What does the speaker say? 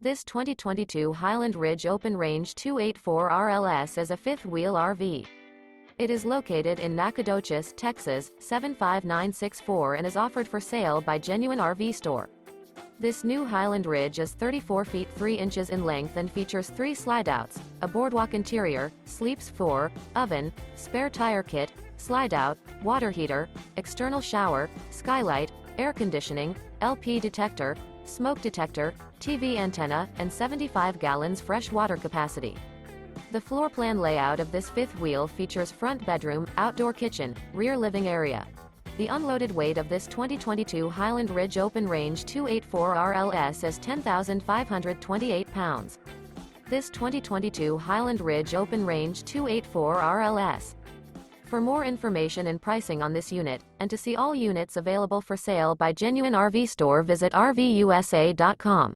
This 2022 Highland Ridge Open Range 284 RLS is a fifth-wheel RV. It is located in Nacogdoches, Texas, 75964 and is offered for sale by Genuine RV Store. This new Highland Ridge is 34 feet 3 inches in length and features 3 slideouts, a boardwalk interior, sleeps 4, oven, spare tire kit, slideout, water heater, external shower, skylight, air conditioning, LP detector, smoke detector, TV antenna, and 75 gallons fresh water capacity. The floor plan layout of this fifth wheel features front bedroom, outdoor kitchen, rear living area. The unloaded weight of this 2022 Highland Ridge Open Range 284 RLS is 10,528 pounds. This 2022 Highland Ridge Open Range 284 RLS. For more information and pricing on this unit, and to see all units available for sale by Genuine RV Store, visit RVUSA.com.